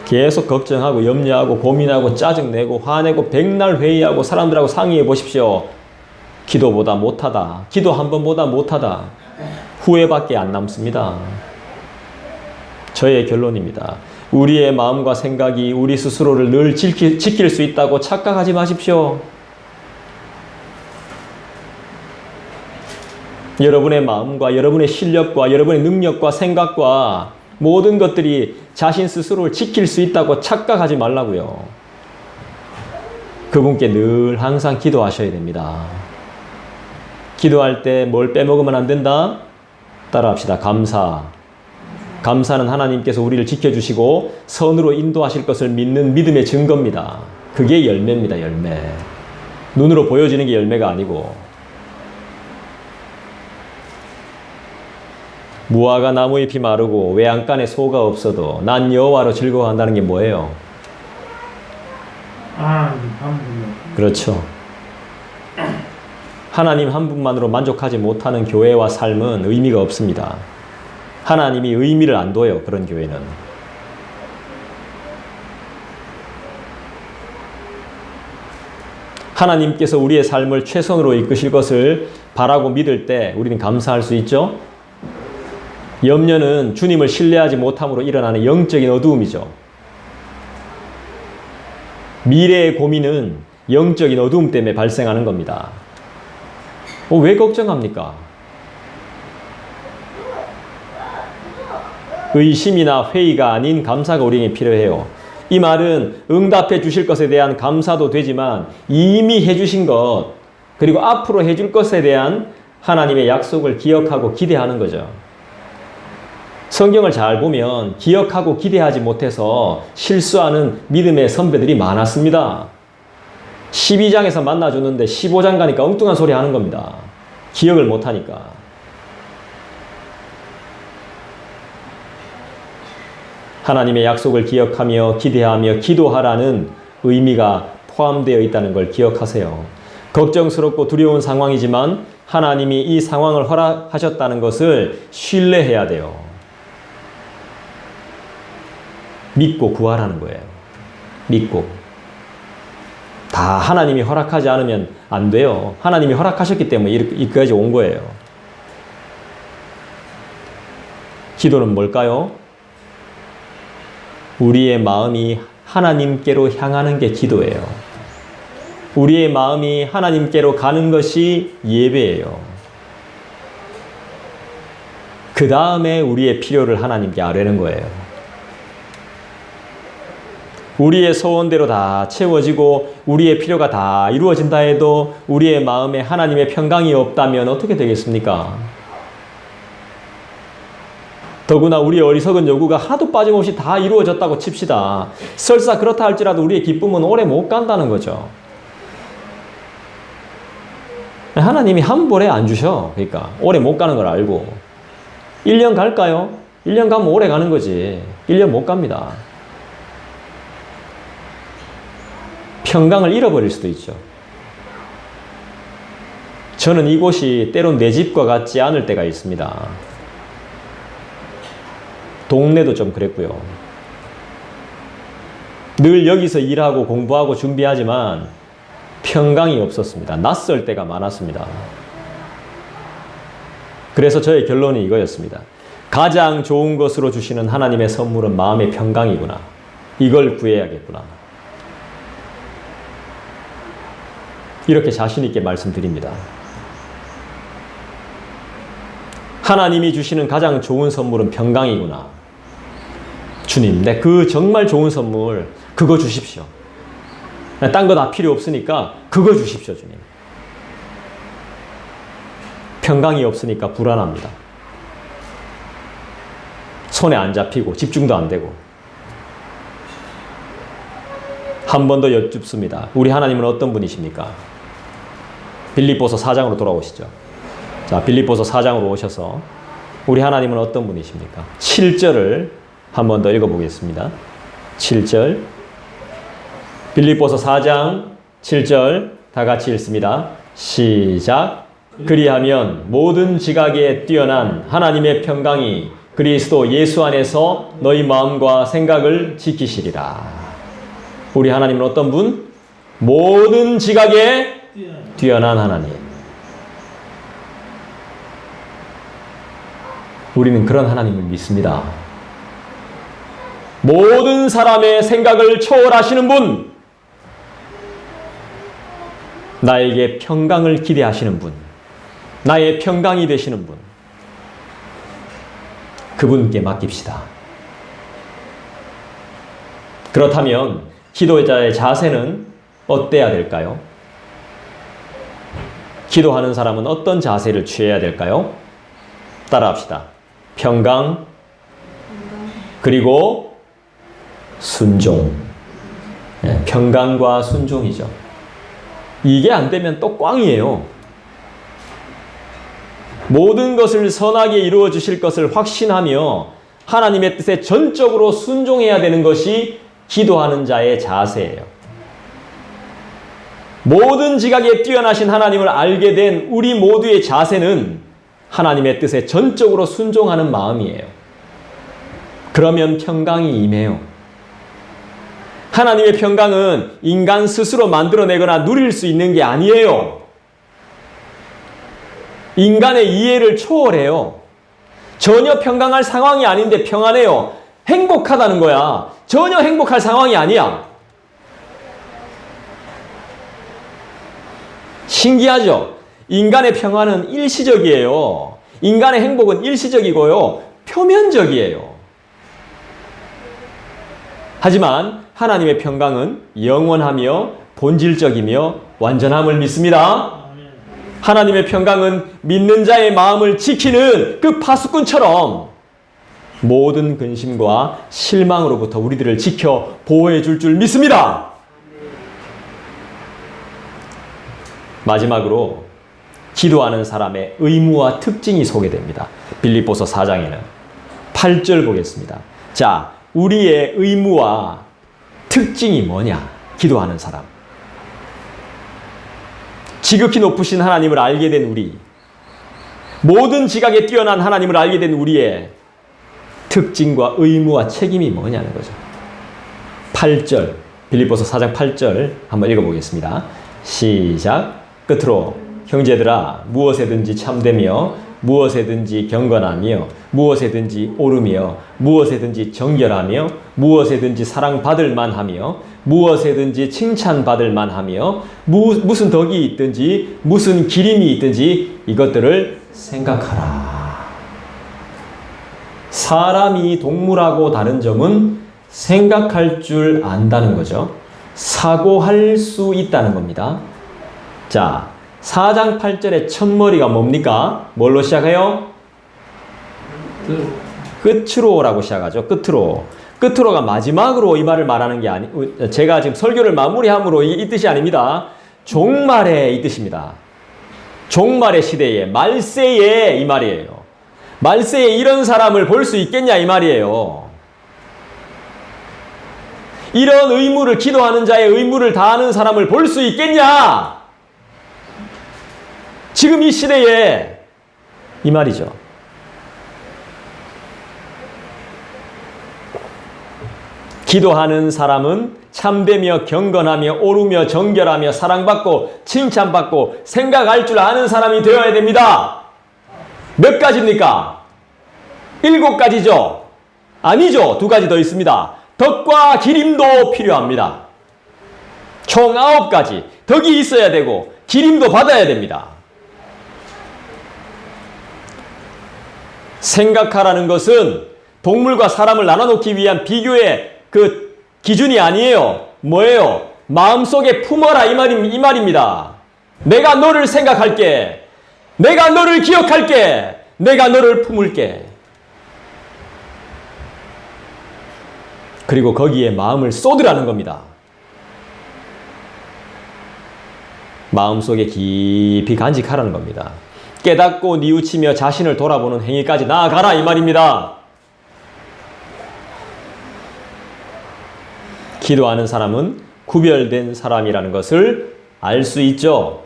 [SPEAKER 1] 계속 걱정하고 염려하고 고민하고 짜증내고 화내고 백날 회의하고 사람들하고 상의해 보십시오. 기도보다 못하다. 기도 한 번보다 못하다. 후회밖에 안 남습니다. 저의 결론입니다. 우리의 마음과 생각이 우리 스스로를 늘 지킬 수 있다고 착각하지 마십시오. 여러분의 마음과 여러분의 실력과 여러분의 능력과 생각과 모든 것들이 자신 스스로를 지킬 수 있다고 착각하지 말라고요. 그분께 늘 항상 기도하셔야 됩니다. 기도할 때 뭘 빼먹으면 안 된다? 따라합시다. 감사. 감사는 하나님께서 우리를 지켜주시고 선으로 인도하실 것을 믿는 믿음의 증거입니다. 그게 열매입니다. 열매. 눈으로 보여지는 게 열매가 아니고. 무화과 나무 잎이 마르고 외양간에 소가 없어도 난 여호와로 즐거워한다는 게 뭐예요? 그렇죠. 하나님 한 분만으로 만족하지 못하는 교회와 삶은 의미가 없습니다. 하나님이 의미를 안 둬요. 그런 교회는. 하나님께서 우리의 삶을 최선으로 이끄실 것을 바라고 믿을 때 우리는 감사할 수 있죠. 염려는 주님을 신뢰하지 못함으로 일어나는 영적인 어두움이죠. 미래의 고민은 영적인 어두움 때문에 발생하는 겁니다. 왜 걱정합니까? 의심이나 회의가 아닌 감사가 우리에게 필요해요. 이 말은 응답해 주실 것에 대한 감사도 되지만 이미 해주신 것 그리고 앞으로 해줄 것에 대한 하나님의 약속을 기억하고 기대하는 거죠. 성경을 잘 보면 기억하고 기대하지 못해서 실수하는 믿음의 선배들이 많았습니다. 12장에서 만나줬는데 15장 가니까 엉뚱한 소리 하는 겁니다. 기억을 못하니까. 하나님의 약속을 기억하며 기대하며 기도하라는 의미가 포함되어 있다는 걸 기억하세요. 걱정스럽고 두려운 상황이지만 하나님이 이 상황을 허락하셨다는 것을 신뢰해야 돼요. 믿고 구하라는 거예요. 믿고. 다 하나님이 허락하지 않으면 안 돼요. 하나님이 허락하셨기 때문에 이까지 온 거예요. 기도는 뭘까요? 우리의 마음이 하나님께로 향하는 게 기도예요. 우리의 마음이 하나님께로 가는 것이 예배예요. 그 다음에 우리의 필요를 하나님께 아뢰는 거예요. 우리의 소원대로 다 채워지고 우리의 필요가 다 이루어진다 해도 우리의 마음에 하나님의 평강이 없다면 어떻게 되겠습니까? 더구나 우리의 어리석은 요구가 하도 빠짐없이 다 이루어졌다고 칩시다. 설사 그렇다 할지라도 우리의 기쁨은 오래 못 간다는 거죠. 하나님이 한 번에 안 주셔. 그러니까 오래 못 가는 걸 알고. 1년 갈까요? 1년 가면 오래 가는 거지. 1년 못 갑니다. 평강을 잃어버릴 수도 있죠. 저는 이곳이 때론 내 집과 같지 않을 때가 있습니다. 동네도 좀 그랬고요. 늘 여기서 일하고 공부하고 준비하지만 평강이 없었습니다. 낯설 때가 많았습니다. 그래서 저의 결론이 이거였습니다. 가장 좋은 것으로 주시는 하나님의 선물은 마음의 평강이구나. 이걸 구해야겠구나. 이렇게 자신 있게 말씀드립니다. 하나님이 주시는 가장 좋은 선물은 평강이구나. 주님, 그 정말 좋은 선물 그거 주십시오. 딴 거 다 필요 없으니까 그거 주십시오, 주님. 평강이 없으니까 불안합니다. 손에 안 잡히고 집중도 안 되고. 한 번 더 여쭙습니다. 우리 하나님은 어떤 분이십니까? 빌립보서 4장으로 돌아오시죠. 자, 빌립보서 4장으로 오셔서 우리 하나님은 어떤 분이십니까? 7절을 한 번 더 읽어보겠습니다. 7절. 빌립보서 4장 7절 다 같이 읽습니다. 시작. 그리하면 모든 지각에 뛰어난 하나님의 평강이 그리스도 예수 안에서 너희 마음과 생각을 지키시리라. 우리 하나님은 어떤 분? 모든 지각에 뛰어난 하나님. 우리는 그런 하나님을 믿습니다. 모든 사람의 생각을 초월하시는 분, 나에게 평강을 기대하시는 분, 나의 평강이 되시는 분, 그분께 맡깁시다. 그렇다면 기도자의 자세는 어때야 될까요? 기도하는 사람은 어떤 자세를 취해야 될까요? 따라합시다. 평강, 그리고 순종. 평강과 순종이죠. 이게 안 되면 또 꽝이에요. 모든 것을 선하게 이루어 주실 것을 확신하며 하나님의 뜻에 전적으로 순종해야 되는 것이 기도하는 자의 자세예요. 모든 지각에 뛰어나신 하나님을 알게 된 우리 모두의 자세는 하나님의 뜻에 전적으로 순종하는 마음이에요. 그러면 평강이 임해요. 하나님의 평강은 인간 스스로 만들어내거나 누릴 수 있는 게 아니에요. 인간의 이해를 초월해요. 전혀 평강할 상황이 아닌데 평안해요. 행복하다는 거야. 전혀 행복할 상황이 아니야. 신기하죠? 인간의 평안은 일시적이에요. 인간의 행복은 일시적이고요. 표면적이에요. 하지만 하나님의 평강은 영원하며 본질적이며 완전함을 믿습니다. 하나님의 평강은 믿는 자의 마음을 지키는 그 파수꾼처럼 모든 근심과 실망으로부터 우리들을 지켜 보호해 줄 믿습니다. 마지막으로 기도하는 사람의 의무와 특징이 소개됩니다. 빌립보서 4장에는 8절 보겠습니다. 자, 우리의 의무와 특징이 뭐냐? 기도하는 사람. 지극히 높으신 하나님을 알게 된 우리, 모든 지각에 뛰어난 하나님을 알게 된 우리의 특징과 의무와 책임이 뭐냐는 거죠. 8절, 빌립보서 4장 8절 한번 읽어보겠습니다. 시작. 끝으로 형제들아, 무엇에든지 참되며 무엇에든지 경건하며 무엇에든지 옳으며 무엇에든지 정결하며 무엇에든지 사랑받을 만하며 무엇에든지 칭찬받을 만하며 무슨 덕이 있든지 무슨 기림이 있든지 이것들을 생각하라. 사람이 동물하고 다른 점은 생각할 줄 안다는 거죠. 사고할 수 있다는 겁니다. 자, 4장 8절의 첫머리가 뭡니까? 뭘로 시작해요? 끝으로라고 시작하죠. 끝으로. 끝으로가 마지막으로 이 말을 말하는 게 제가 지금 설교를 마무리함으로 이 뜻이 아닙니다. 종말의 이 뜻입니다. 종말의 시대에, 말세에 이 말이에요. 말세에 이런 사람을 볼 수 있겠냐 이 말이에요. 이런 의무를, 기도하는 자의 의무를 다하는 사람을 볼 수 있겠냐? 지금 이 시대에 이 말이죠. 기도하는 사람은 참되며 경건하며 오르며 정결하며 사랑받고 칭찬받고 생각할 줄 아는 사람이 되어야 됩니다. 몇 가지입니까? 7가지죠? 아니죠. 2가지 더 있습니다. 덕과 기림도 필요합니다. 총 9가지. 덕이 있어야 되고 기림도 받아야 됩니다. 생각하라는 것은 동물과 사람을 나눠놓기 위한 비교의 그 기준이 아니에요. 뭐예요? 마음속에 품어라 이 말입니다. 내가 너를 생각할게. 내가 너를 기억할게. 내가 너를 품을게. 그리고 거기에 마음을 쏟으라는 겁니다. 마음속에 깊이 간직하라는 겁니다. 깨닫고 뉘우치며 자신을 돌아보는 행위까지 나아가라 이 말입니다. 기도하는 사람은 구별된 사람이라는 것을 알 수 있죠.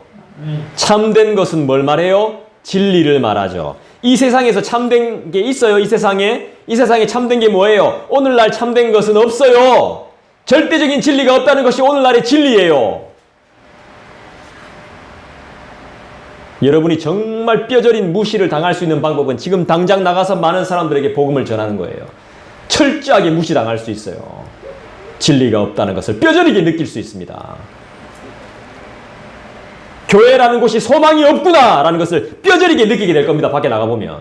[SPEAKER 1] 참된 것은 뭘 말해요? 진리를 말하죠. 이 세상에서 참된 게 있어요? 이 세상에 참된 게 뭐예요? 오늘날 참된 것은 없어요. 절대적인 진리가 없다는 것이 오늘날의 진리예요. 여러분이 정말 뼈저린 무시를 당할 수 있는 방법은 지금 당장 나가서 많은 사람들에게 복음을 전하는 거예요. 철저하게 무시당할 수 있어요. 진리가 없다는 것을 뼈저리게 느낄 수 있습니다. 교회라는 곳이 소망이 없구나 라는 것을 뼈저리게 느끼게 될 겁니다. 밖에 나가보면.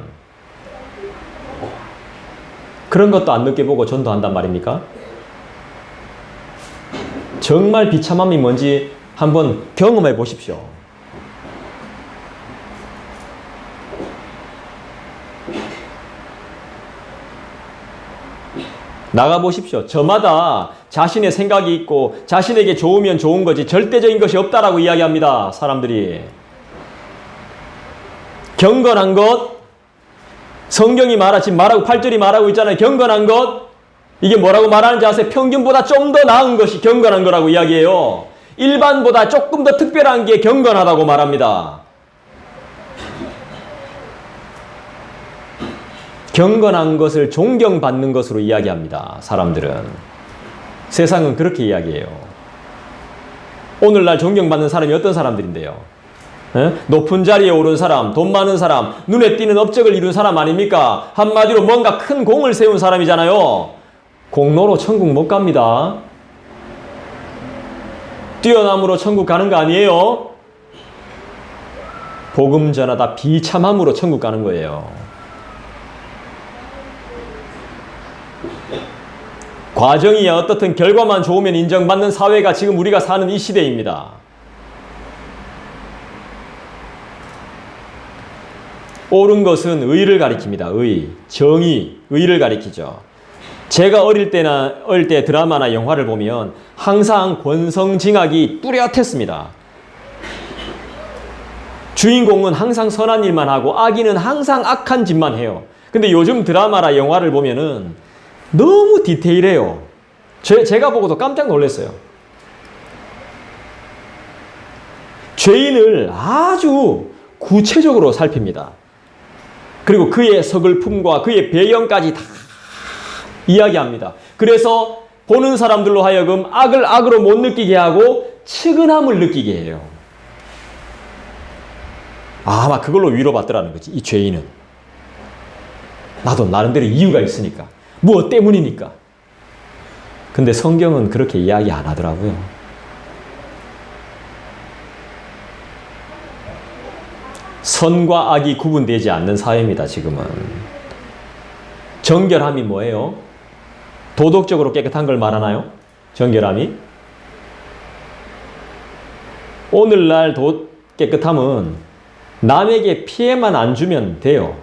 [SPEAKER 1] 그런 것도 안 느껴보고 전도한단 말입니까? 정말 비참함이 뭔지 한번 경험해 보십시오. 나가보십시오. 저마다 자신의 생각이 있고 자신에게 좋으면 좋은 거지 절대적인 것이 없다라고 이야기합니다. 사람들이. 경건한 것, 성경이 지금 말하고 8절이 말하고 있잖아요. 경건한 것, 이게 뭐라고 말하는지 아세요? 평균보다 좀 더 나은 것이 경건한 거라고 이야기해요. 일반보다 조금 더 특별한 게 경건하다고 말합니다. 경건한 것을 존경받는 것으로 이야기합니다. 사람들은. 세상은 그렇게 이야기해요. 오늘날 존경받는 사람이 어떤 사람들인데요? 높은 자리에 오른 사람, 돈 많은 사람, 눈에 띄는 업적을 이룬 사람 아닙니까? 한마디로 뭔가 큰 공을 세운 사람이잖아요. 공로로 천국 못 갑니다. 뛰어남으로 천국 가는 거 아니에요? 복음 전하다 비참함으로 천국 가는 거예요. 과정이야 어떻든 결과만 좋으면 인정받는 사회가 지금 우리가 사는 이 시대입니다. 옳은 것은 의를 가리킵니다. 의, 정의, 의를 가리키죠. 제가 어릴 때 드라마나 영화를 보면 항상 권성징악이 뚜렷했습니다. 주인공은 항상 선한 일만 하고 악인은 항상 악한 짓만 해요. 근데 요즘 드라마나 영화를 보면은 너무 디테일해요. 제가 보고도 깜짝 놀랐어요. 죄인을 아주 구체적으로 살핍니다. 그리고 그의 서글픔과 그의 배경까지 다 이야기합니다. 그래서 보는 사람들로 하여금 악을 악으로 못 느끼게 하고 측은함을 느끼게 해요. 아마 그걸로 위로받더라는 거지. 이 죄인은. 나도 나름대로 이유가 있으니까. 무엇 때문이니까. 근데 성경은 그렇게 이야기 안 하더라고요. 선과 악이 구분되지 않는 사회입니다, 지금은. 정결함이 뭐예요? 도덕적으로 깨끗한 걸 말하나요? 정결함이? 오늘날 깨끗함은 남에게 피해만 안 주면 돼요.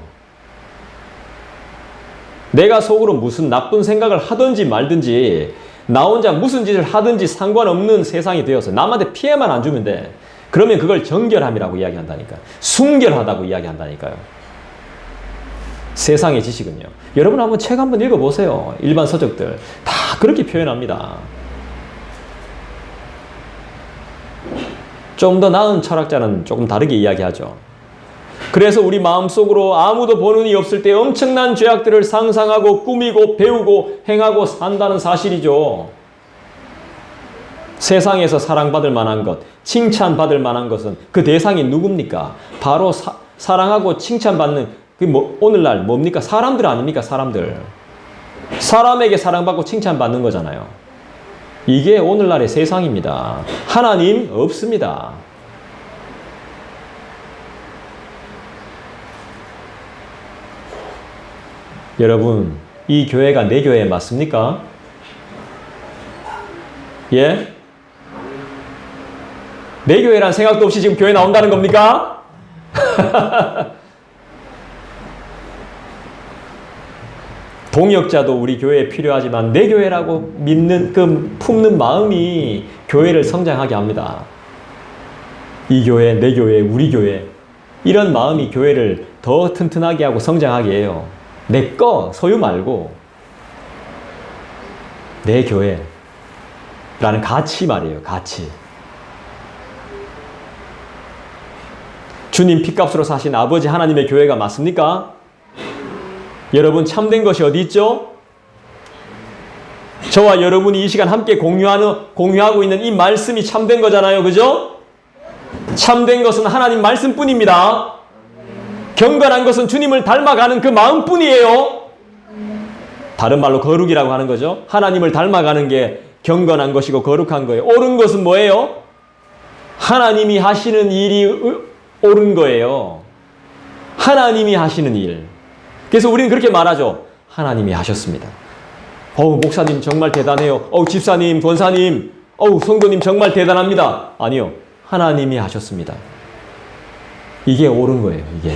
[SPEAKER 1] 내가 속으로 무슨 나쁜 생각을 하든지 말든지 나 혼자 무슨 짓을 하든지 상관없는 세상이 되어서 남한테 피해만 안 주면 돼. 그러면 그걸 정결함이라고 이야기한다니까요. 순결하다고 이야기한다니까요. 세상의 지식은요. 여러분 한번 책 한번 읽어보세요. 일반 서적들 다 그렇게 표현합니다. 좀 더 나은 철학자는 조금 다르게 이야기하죠. 그래서 우리 마음속으로 아무도 보는 이 없을 때 엄청난 죄악들을 상상하고 꾸미고 배우고 행하고 산다는 사실이죠. 세상에서 사랑받을 만한 것, 칭찬받을 만한 것은 그 대상이 누굽니까? 바로 사랑하고 칭찬받는 오늘날 뭡니까? 사람들 아닙니까? 사람들. 사람에게 사랑받고 칭찬받는 거잖아요. 이게 오늘날의 세상입니다. 하나님 없습니다. 여러분, 이 교회가 내 교회 맞습니까? 예? 내 교회란 생각도 없이 지금 교회 나온다는 겁니까? 동역자도 우리 교회에 필요하지만 내 교회라고 믿는 품는 마음이 교회를 성장하게 합니다. 이 교회, 내 교회, 우리 교회 이런 마음이 교회를 더 튼튼하게 하고 성장하게 해요. 내 거 소유 말고 내 교회라는 가치 말이에요. 가치. 주님 피값으로 사신 아버지 하나님의 교회가 맞습니까? 여러분 참된 것이 어디 있죠? 저와 여러분이 이 시간 함께 공유하고 있는 이 말씀이 참된 거잖아요. 그죠? 참된 것은 하나님 말씀뿐입니다. 경건한 것은 주님을 닮아가는 그 마음뿐이에요. 다른 말로 거룩이라고 하는 거죠. 하나님을 닮아가는 게 경건한 것이고 거룩한 거예요. 옳은 것은 뭐예요? 하나님이 하시는 일이 옳은 거예요. 하나님이 하시는 일. 그래서 우리는 그렇게 말하죠. 하나님이 하셨습니다. 목사님 정말 대단해요. 집사님, 권사님, 성도님 정말 대단합니다. 아니요. 하나님이 하셨습니다. 이게 옳은 거예요. 이게.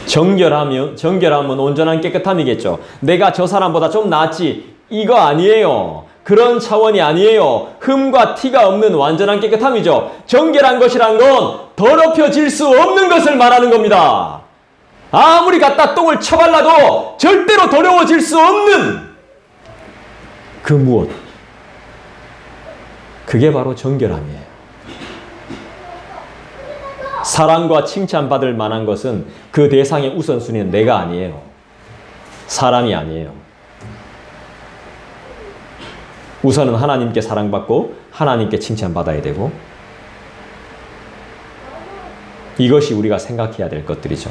[SPEAKER 1] 정결함은 온전한 깨끗함이겠죠. 내가 저 사람보다 좀 낫지. 이거 아니에요. 그런 차원이 아니에요. 흠과 티가 없는 완전한 깨끗함이죠. 정결한 것이란 건 더럽혀질 수 없는 것을 말하는 겁니다. 아무리 갖다 똥을 쳐발라도 절대로 더러워질 수 없는 그 무엇. 그게 바로 정결함이에요. 사랑과 칭찬받을 만한 것은 그 대상의 우선순위는 내가 아니에요. 사람이 아니에요. 우선은 하나님께 사랑받고 하나님께 칭찬받아야 되고 이것이 우리가 생각해야 될 것들이죠.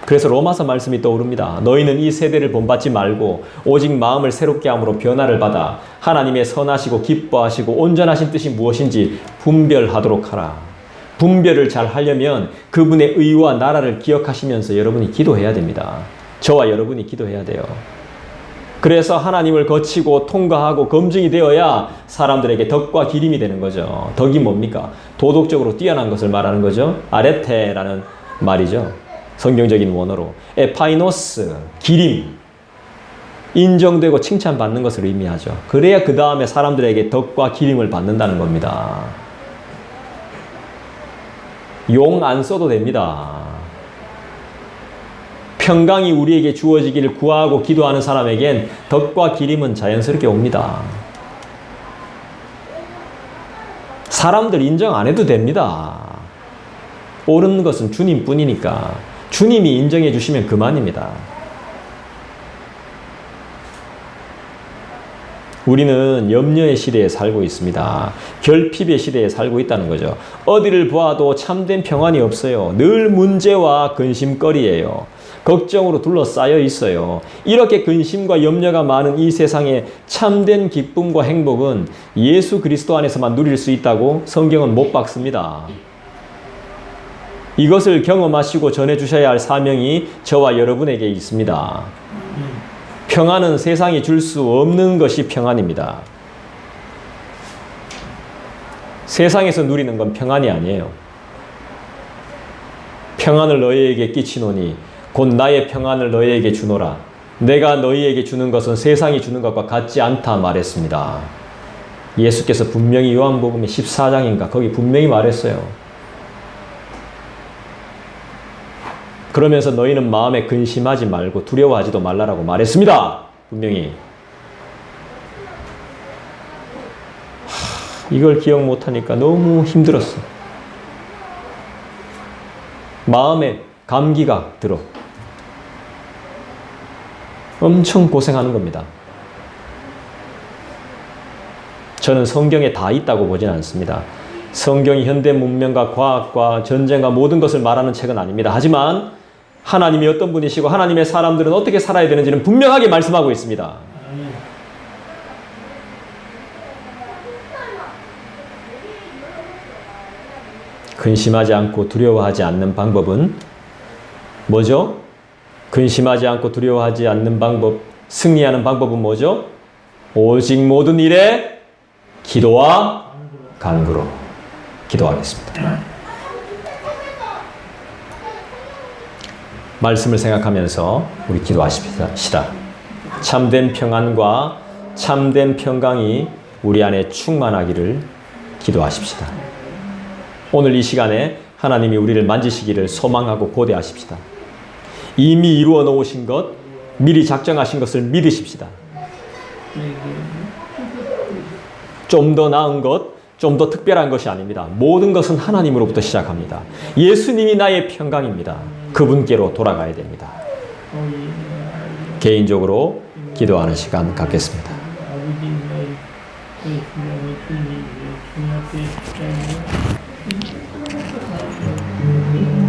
[SPEAKER 1] 그래서 로마서 말씀이 떠오릅니다. 너희는 이 세대를 본받지 말고 오직 마음을 새롭게 함으로 변화를 받아 하나님의 선하시고 기뻐하시고 온전하신 뜻이 무엇인지 분별하도록 하라. 분별을 잘 하려면 그분의 의와 나라를 기억하시면서 여러분이 기도해야 됩니다. 저와 여러분이 기도해야 돼요. 그래서 하나님을 거치고 통과하고 검증이 되어야 사람들에게 덕과 기림이 되는 거죠. 덕이 뭡니까? 도덕적으로 뛰어난 것을 말하는 거죠. 아레테라는 말이죠. 성경적인 원어로. 에파이노스, 기림. 인정되고 칭찬받는 것을 의미하죠. 그래야 그 다음에 사람들에게 덕과 기림을 받는다는 겁니다. 용 안 써도 됩니다. 평강이 우리에게 주어지기를 구하고 기도하는 사람에겐 덕과 기림은 자연스럽게 옵니다. 사람들 인정 안 해도 됩니다. 옳은 것은 주님뿐이니까 주님이 인정해 주시면 그만입니다. 우리는 염려의 시대에 살고 있습니다. 결핍의 시대에 살고 있다는 거죠. 어디를 보아도 참된 평안이 없어요. 늘 문제와 근심거리예요. 걱정으로 둘러싸여 있어요. 이렇게 근심과 염려가 많은 이 세상에 참된 기쁨과 행복은 예수 그리스도 안에서만 누릴 수 있다고 성경은 못 박습니다. 이것을 경험하시고 전해주셔야 할 사명이 저와 여러분에게 있습니다. 평안은 세상이 줄 수 없는 것이 평안입니다. 세상에서 누리는 건 평안이 아니에요. 평안을 너희에게 끼치노니 곧 나의 평안을 너희에게 주노라. 내가 너희에게 주는 것은 세상이 주는 것과 같지 않다 말했습니다. 예수께서 분명히 요한복음 14장인가 거기 분명히 말했어요. 그러면서 너희는 마음에 근심하지 말고 두려워하지도 말라라고 말했습니다. 분명히. 이걸 기억 못하니까 너무 힘들었어. 마음에 감기가 들어. 엄청 고생하는 겁니다. 저는 성경에 다 있다고 보진 않습니다. 성경이 현대 문명과 과학과 전쟁과 모든 것을 말하는 책은 아닙니다. 하지만 하나님이 어떤 분이시고 하나님의 사람들은 어떻게 살아야 되는지는 분명하게 말씀하고 있습니다. 근심하지 않고 두려워하지 않는 방법은 뭐죠? 근심하지 않고 두려워하지 않는 방법, 승리하는 방법은 뭐죠? 오직 모든 일에 기도와 간구로 기도하겠습니다. 말씀을 생각하면서 우리 기도하십시다. 참된 평안과 참된 평강이 우리 안에 충만하기를 기도하십시다. 오늘 이 시간에 하나님이 우리를 만지시기를 소망하고 고대하십시다. 이미 이루어 놓으신 것, 미리 작정하신 것을 믿으십시다. 좀 더 나은 것, 좀 더 특별한 것이 아닙니다. 모든 것은 하나님으로부터 시작합니다. 예수님이 나의 평강입니다. 그분께로 돌아가야 됩니다. 개인적으로 기도하는 시간 갖겠습니다.
[SPEAKER 2] 아버지